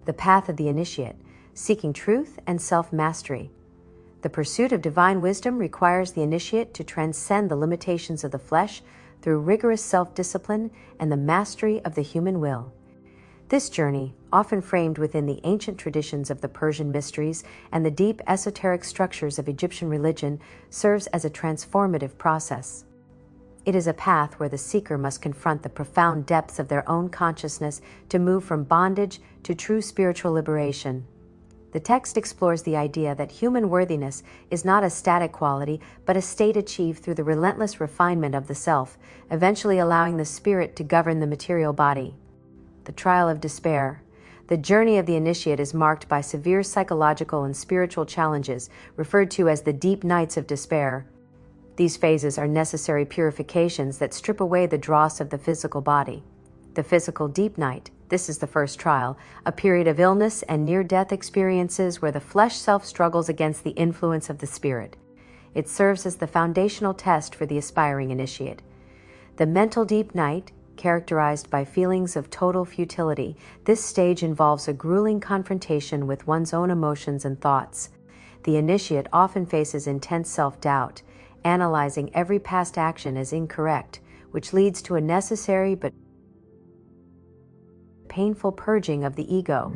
The path of the initiate, seeking truth and self-mastery. The pursuit of divine wisdom requires the initiate to transcend the limitations of the flesh through rigorous self-discipline and the mastery of the human will. This journey, often framed within the ancient traditions of the Persian mysteries and the deep esoteric structures of Egyptian religion, serves as a transformative process. It is a path where the seeker must confront the profound depths of their own consciousness to move from bondage to true spiritual liberation. The text explores the idea that human worthiness is not a static quality, but a state achieved through the relentless refinement of the self, eventually allowing the spirit to govern the material body. The trial of despair. The journey of the initiate is marked by severe psychological and spiritual challenges, referred to as the deep nights of despair. These phases are necessary purifications that strip away the dross of the physical body. The physical deep night. This is the first trial, a period of illness and near-death experiences where the flesh self struggles against the influence of the spirit. It serves as the foundational test for the aspiring initiate. The mental deep night, characterized by feelings of total futility, this stage involves a grueling confrontation with one's own emotions and thoughts. The initiate often faces intense self-doubt, analyzing every past action as incorrect, which leads to a necessary but painful purging of the ego.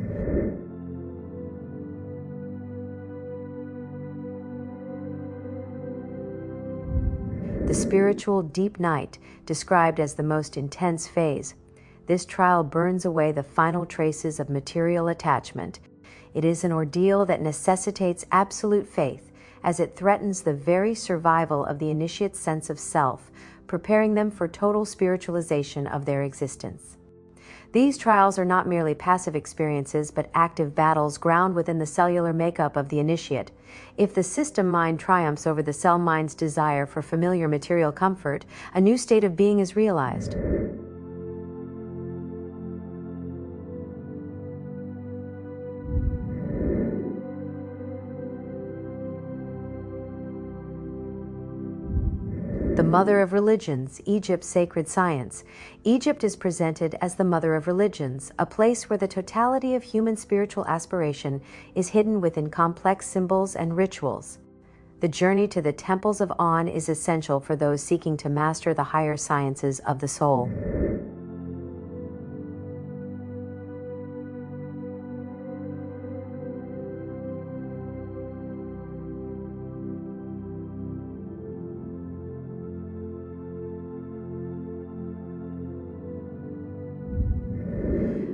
The spiritual deep night, described as the most intense phase. This trial burns away the final traces of material attachment. It is an ordeal that necessitates absolute faith, as it threatens the very survival of the initiate's sense of self, preparing them for total spiritualization of their existence. These trials are not merely passive experiences, but active battles ground within the cellular makeup of the initiate. If the system mind triumphs over the cell mind's desire for familiar material comfort, a new state of being is realized. The mother of religions, Egypt's sacred science. Egypt is presented as the mother of religions, a place where the totality of human spiritual aspiration is hidden within complex symbols and rituals. The journey to the temples of On is essential for those seeking to master the higher sciences of the soul.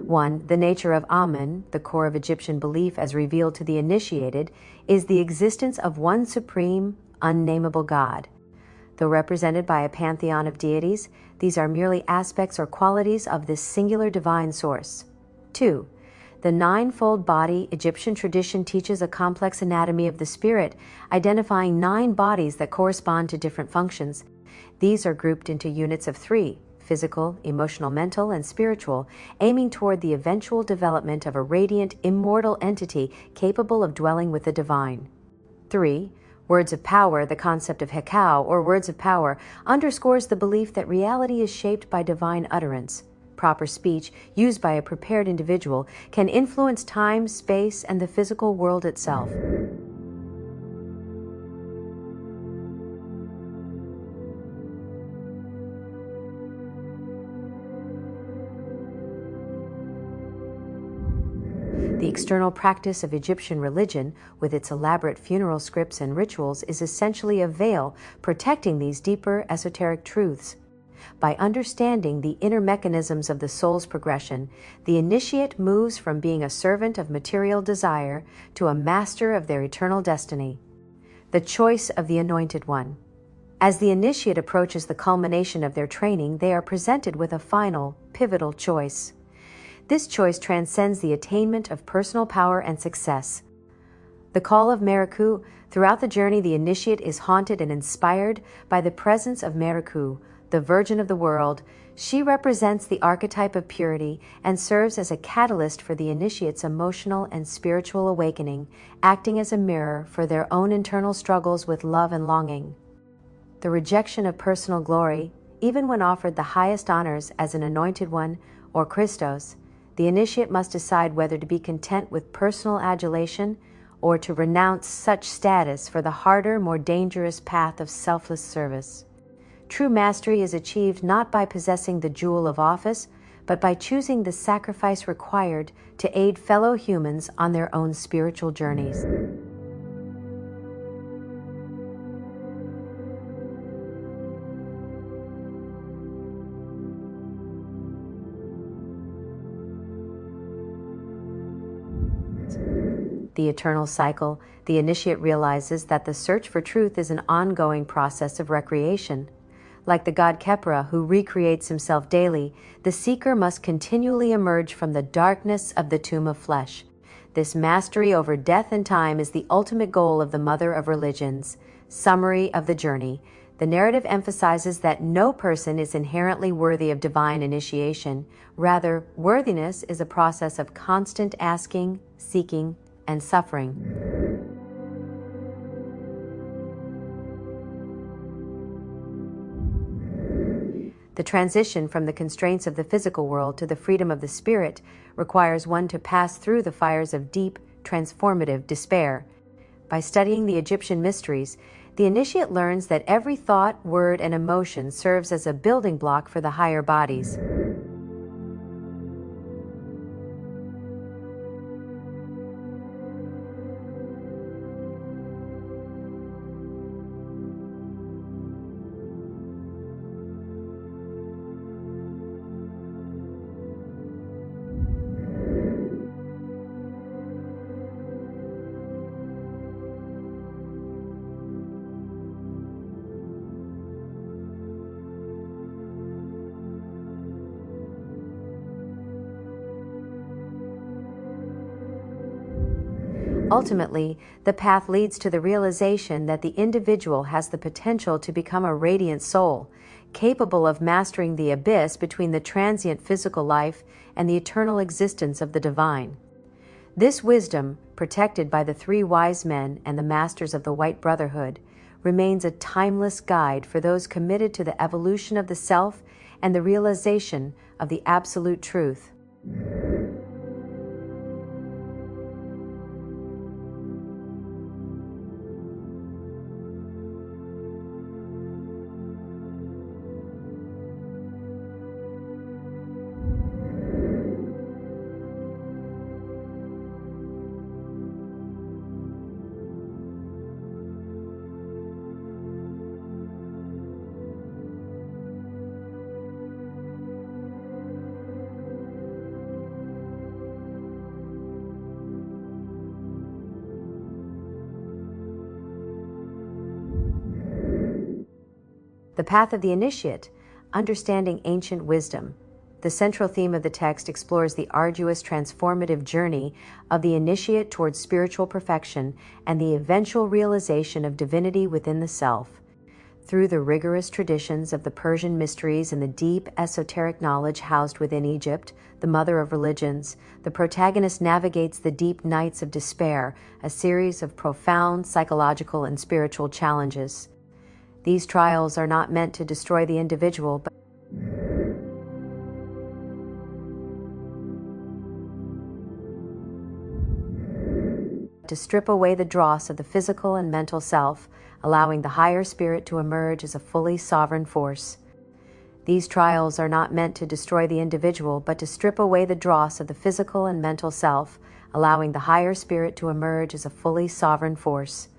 One, the nature of Amun, the core of Egyptian belief as revealed to the initiated, is the existence of one supreme, unnameable God. Though represented by a pantheon of deities, these are merely aspects or qualities of this singular divine source. 2. The ninefold body. Egyptian tradition teaches a complex anatomy of the spirit, identifying 9 bodies that correspond to different functions. These are grouped into units of 3. Physical, emotional, mental, and spiritual, aiming toward the eventual development of a radiant, immortal entity capable of dwelling with the divine. 3. Words of power. The concept of Hekau, or words of power, underscores the belief that reality is shaped by divine utterance. Proper speech, used by a prepared individual, can influence time, space, and the physical world itself. The external practice of Egyptian religion, with its elaborate funeral scripts and rituals, is essentially a veil protecting these deeper esoteric truths. By understanding the inner mechanisms of the soul's progression, the initiate moves from being a servant of material desire to a master of their eternal destiny. The choice of the Anointed One. As the initiate approaches the culmination of their training, they are presented with a final, pivotal choice. This choice transcends the attainment of personal power and success. The call of Meriku. Throughout the journey, the initiate is haunted and inspired by the presence of Meriku, the Virgin of the world. She represents the archetype of purity and serves as a catalyst for the initiate's emotional and spiritual awakening, acting as a mirror for their own internal struggles with love and longing. The rejection of personal glory. Even when offered the highest honors as an anointed one or Christos, the initiate must decide whether to be content with personal adulation or to renounce such status for the harder, more dangerous path of selfless service. True mastery is achieved not by possessing the jewel of office, but by choosing the sacrifice required to aid fellow humans on their own spiritual journeys. The eternal cycle, the initiate realizes that the search for truth is an ongoing process of recreation. Like the god Khepra, who recreates himself daily, the seeker must continually emerge from the darkness of the tomb of flesh. This mastery over death and time is the ultimate goal of the Mother of Religions. Summary of the journey. The narrative emphasizes that no person is inherently worthy of divine initiation. Rather, worthiness is a process of constant asking, seeking, and suffering. The transition from the constraints of the physical world to the freedom of the spirit requires one to pass through the fires of deep, transformative despair. By studying the Egyptian mysteries, the initiate learns that every thought, word, and emotion serves as a building block for the higher bodies. Ultimately, the path leads to the realization that the individual has the potential to become a radiant soul, capable of mastering the abyss between the transient physical life and the eternal existence of the divine. This wisdom, protected by the three wise men and the masters of the White Brotherhood, remains a timeless guide for those committed to the evolution of the self and the realization of the absolute truth. The path of the initiate, understanding ancient wisdom. The central theme of the text explores the arduous transformative journey of the initiate towards spiritual perfection and the eventual realization of divinity within the self. Through the rigorous traditions of the Persian mysteries and the deep esoteric knowledge housed within Egypt, the mother of religions, the protagonist navigates the deep nights of despair, a series of profound psychological and spiritual challenges. These trials are not meant to destroy the individual, but to strip away the dross of the physical and mental self, allowing the higher spirit to emerge as a fully sovereign force. These trials are not meant to destroy the individual, but to strip away the dross of the physical and mental self, allowing the higher spirit to emerge as a fully sovereign force.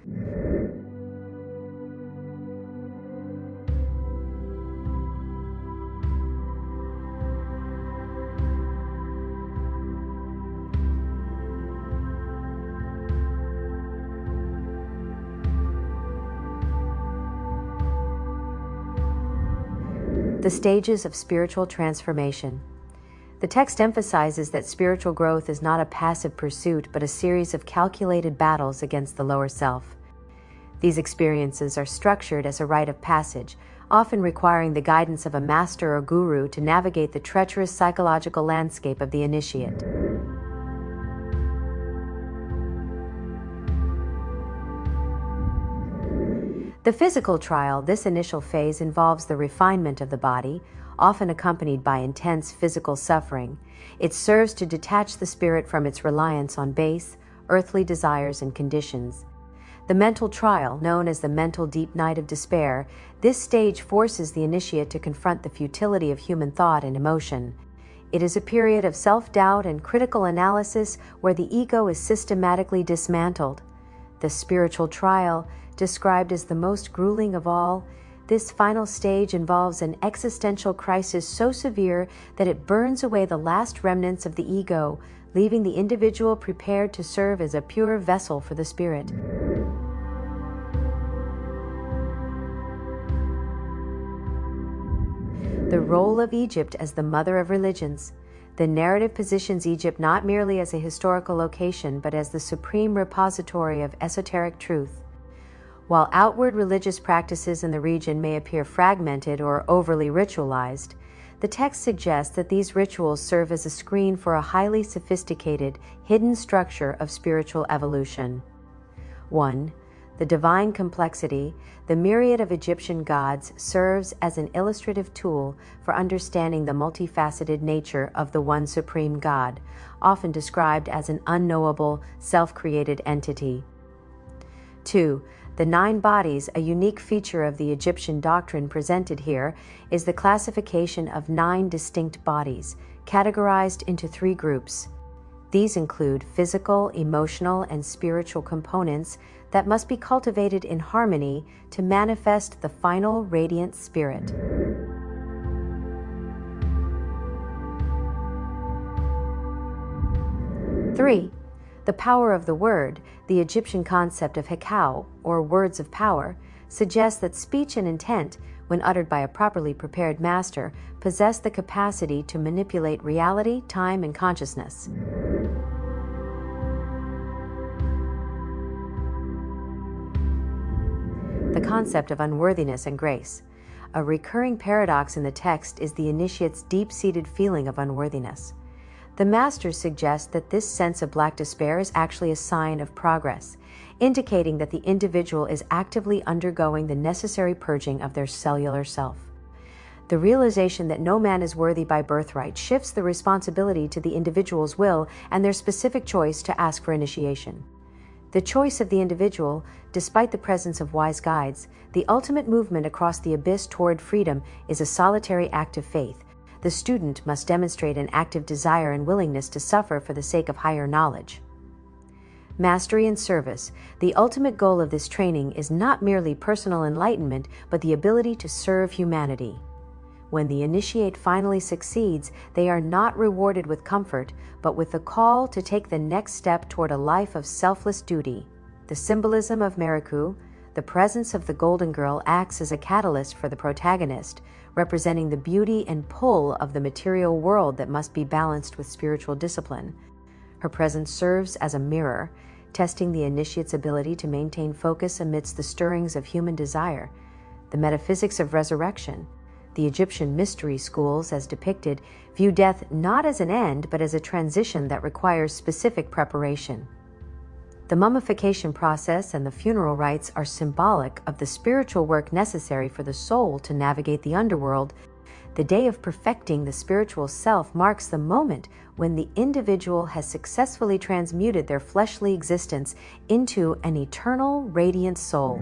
The stages of spiritual transformation. The text emphasizes that spiritual growth is not a passive pursuit, but a series of calculated battles against the lower self. These experiences are structured as a rite of passage, often requiring the guidance of a master or guru to navigate the treacherous psychological landscape of the initiate. The physical trial, this initial phase involves the refinement of the body, often accompanied by intense physical suffering. It serves to detach the spirit from its reliance on base, earthly desires and conditions. The mental trial, known as the mental deep night of despair, this stage forces the initiate to confront the futility of human thought and emotion. It is a period of self-doubt and critical analysis where the ego is systematically dismantled. The spiritual trial, described as the most grueling of all, this final stage involves an existential crisis so severe that it burns away the last remnants of the ego, leaving the individual prepared to serve as a pure vessel for the spirit. The role of Egypt as the mother of religions. The narrative positions Egypt not merely as a historical location, but as the supreme repository of esoteric truth. While outward religious practices in the region may appear fragmented or overly ritualized, the text suggests that these rituals serve as a screen for a highly sophisticated, hidden structure of spiritual evolution. 1. The divine complexity. The myriad of Egyptian gods serves as an illustrative tool for understanding the multifaceted nature of the one supreme God, often described as an unknowable, self-created entity. 2. The 9 bodies. A unique feature of the Egyptian doctrine presented here is the classification of 9 distinct bodies, categorized into 3 groups. These include physical, emotional, and spiritual components that must be cultivated in harmony to manifest the final radiant spirit. Three, the power of the word. The Egyptian concept of hekau, or words of power, suggests that speech and intent, when uttered by a properly prepared master, possess the capacity to manipulate reality, time, and consciousness. The concept of unworthiness and grace. A recurring paradox in the text is the initiate's deep-seated feeling of unworthiness. The masters suggest that this sense of black despair is actually a sign of progress, indicating that the individual is actively undergoing the necessary purging of their cellular self. The realization that no man is worthy by birthright shifts the responsibility to the individual's will and their specific choice to ask for initiation. The choice of the individual, despite the presence of wise guides, the ultimate movement across the abyss toward freedom, is a solitary act of faith. The student must demonstrate an active desire and willingness to suffer for the sake of higher knowledge. Mastery and service. The ultimate goal of this training is not merely personal enlightenment, but the ability to serve humanity. When the initiate finally succeeds, they are not rewarded with comfort, but with the call to take the next step toward a life of selfless duty. The symbolism of Meriku, the presence of the Golden Girl, acts as a catalyst for the protagonist, representing the beauty and pull of the material world that must be balanced with spiritual discipline. Her presence serves as a mirror, testing the initiate's ability to maintain focus amidst the stirrings of human desire. The metaphysics of resurrection. The Egyptian mystery schools, as depicted, view death not as an end, but as a transition that requires specific preparation. The mummification process and the funeral rites are symbolic of the spiritual work necessary for the soul to navigate the underworld. The day of perfecting the spiritual self marks the moment when the individual has successfully transmuted their fleshly existence into an eternal, radiant soul.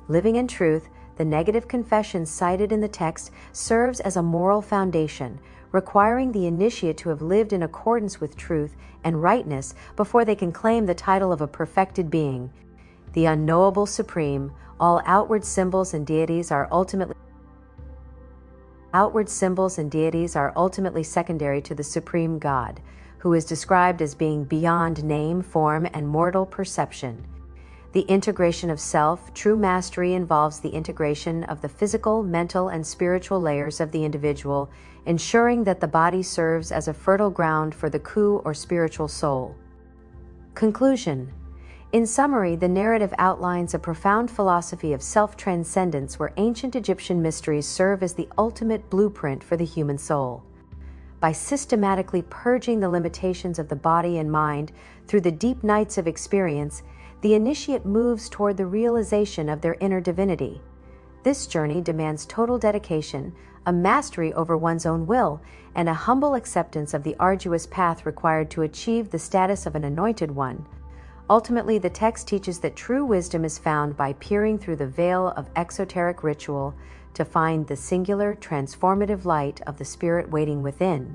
Living in truth, the negative confession cited in the text serves as a moral foundation, requiring the initiate to have lived in accordance with truth and rightness before they can claim the title of a perfected being. The unknowable supreme, all outward symbols and deities are ultimately secondary to the supreme God, who is described as being beyond name, form, and mortal perception. The integration of self. True mastery involves the integration of the physical, mental, and spiritual layers of the individual, ensuring that the body serves as a fertile ground for the ku or spiritual soul. Conclusion. In summary, the narrative outlines a profound philosophy of self-transcendence where ancient Egyptian mysteries serve as the ultimate blueprint for the human soul. By systematically purging the limitations of the body and mind through the deep nights of experience, the initiate moves toward the realization of their inner divinity. This journey demands total dedication, a mastery over one's own will, and a humble acceptance of the arduous path required to achieve the status of an anointed one. Ultimately, the text teaches that true wisdom is found by peering through the veil of exoteric ritual to find the singular, transformative light of the spirit waiting within.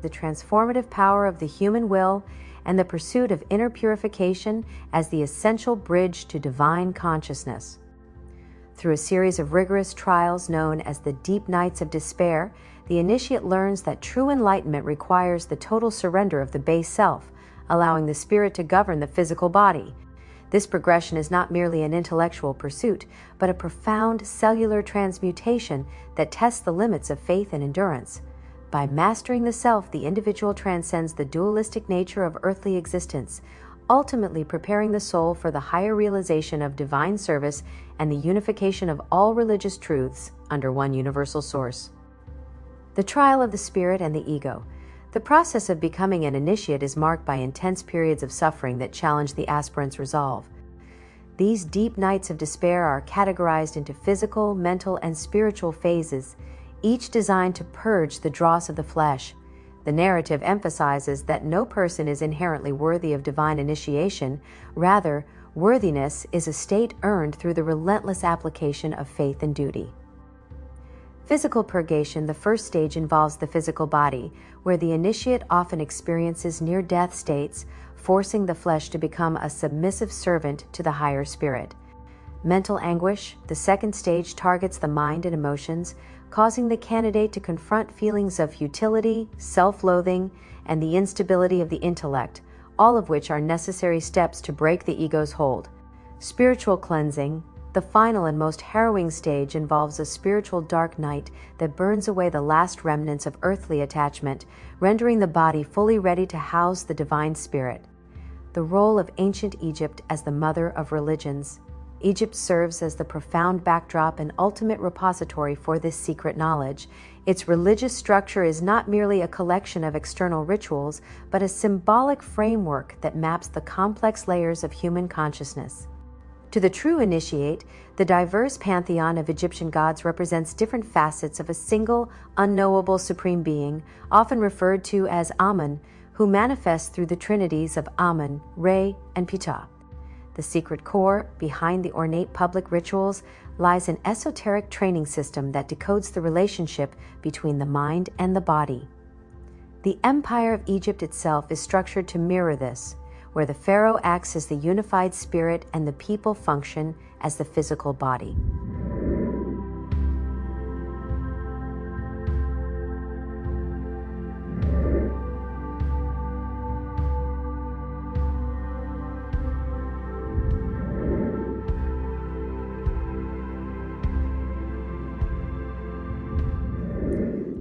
The transformative power of the human will and the pursuit of inner purification as the essential bridge to divine consciousness. Through a series of rigorous trials known as the deep nights of despair, the initiate learns that true enlightenment requires the total surrender of the base self, allowing the spirit to govern the physical body. This progression is not merely an intellectual pursuit, but a profound cellular transmutation that tests the limits of faith and endurance. By mastering the self, the individual transcends the dualistic nature of earthly existence, ultimately preparing the soul for the higher realization of divine service and the unification of all religious truths under one universal source. The trial of the spirit and the ego. The process of becoming an initiate is marked by intense periods of suffering that challenge the aspirant's resolve. These deep nights of despair are categorized into physical, mental, and spiritual phases, each designed to purge the dross of the flesh. The narrative emphasizes that no person is inherently worthy of divine initiation. Rather, worthiness is a state earned through the relentless application of faith and duty. Physical purgation. The first stage involves the physical body, where the initiate often experiences near-death states, forcing the flesh to become a submissive servant to the higher spirit. Mental anguish. The second stage targets the mind and emotions, causing the candidate to confront feelings of futility, self-loathing, and the instability of the intellect, all of which are necessary steps to break the ego's hold. Spiritual cleansing. The final and most harrowing stage involves a spiritual dark night that burns away the last remnants of earthly attachment, rendering the body fully ready to house the divine spirit. The role of ancient Egypt as the mother of religions. Egypt serves as the profound backdrop and ultimate repository for this secret knowledge. Its religious structure is not merely a collection of external rituals, but a symbolic framework that maps the complex layers of human consciousness. To the true initiate, the diverse pantheon of Egyptian gods represents different facets of a single, unknowable supreme being, often referred to as Amun, who manifests through the trinities of Amun, Re, and Ptah. The secret core, behind the ornate public rituals, lies an esoteric training system that decodes the relationship between the mind and the body. The Empire of Egypt itself is structured to mirror this, where the pharaoh acts as the unified spirit and the people function as the physical body.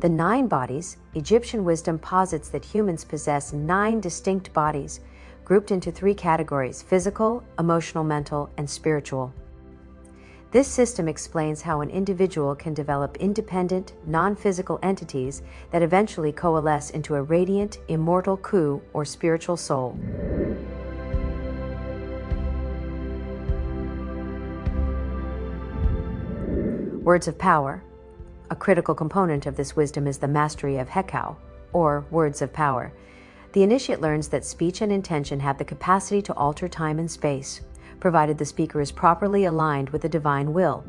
The 9 bodies. Egyptian wisdom posits that humans possess 9 distinct bodies, grouped into 3 categories: physical, emotional, mental, and spiritual. This system explains how an individual can develop independent, non-physical entities that eventually coalesce into a radiant, immortal Ku, or spiritual soul. Words of power. A critical component of this wisdom is the mastery of Hekau, or words of power. The initiate learns that speech and intention have the capacity to alter time and space, provided the speaker is properly aligned with the divine will.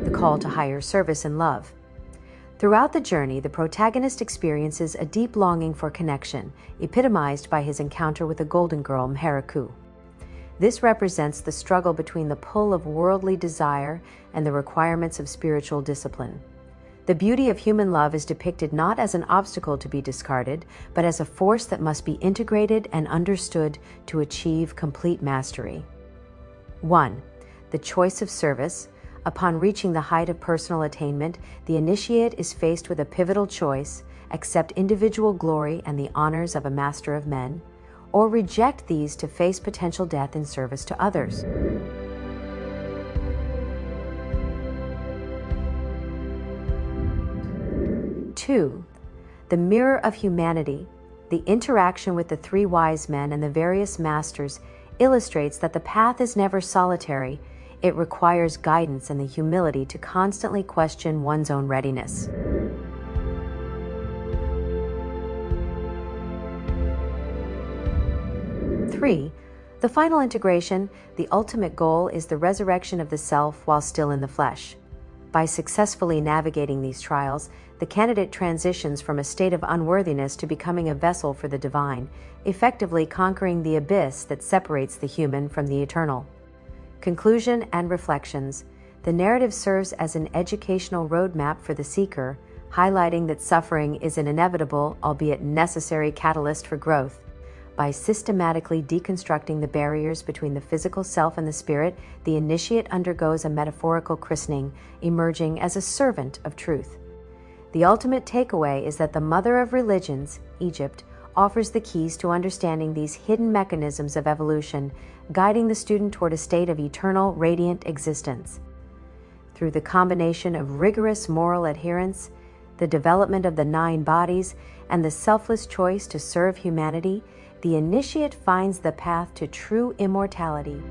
The call to higher service and love. Throughout the journey, the protagonist experiences a deep longing for connection, epitomized by his encounter with the golden girl Mheraku. This represents the struggle between the pull of worldly desire and the requirements of spiritual discipline. The beauty of human love is depicted not as an obstacle to be discarded, but as a force that must be integrated and understood to achieve complete mastery. 1. The choice of service. Upon reaching the height of personal attainment, the initiate is faced with a pivotal choice: accept individual glory and the honors of a master of men, or reject these to face potential death in service to others. Two, the mirror of humanity. The interaction with the three wise men and the various masters illustrates that the path is never solitary. It requires guidance and the humility to constantly question one's own readiness. Three, the final integration. The ultimate goal is the resurrection of the self while still in the flesh. By successfully navigating these trials, the candidate transitions from a state of unworthiness to becoming a vessel for the divine, effectively conquering the abyss that separates the human from the eternal. Conclusion and reflections. The narrative serves as an educational roadmap for the seeker, highlighting that suffering is an inevitable, albeit necessary, catalyst for growth. By systematically deconstructing the barriers between the physical self and the spirit, the initiate undergoes a metaphorical christening, emerging as a servant of truth. The ultimate takeaway is that the mother of religions, Egypt, offers the keys to understanding these hidden mechanisms of evolution, guiding the student toward a state of eternal, radiant existence. Through the combination of rigorous moral adherence, the development of the 9 bodies, and the selfless choice to serve humanity, the initiate finds the path to true immortality.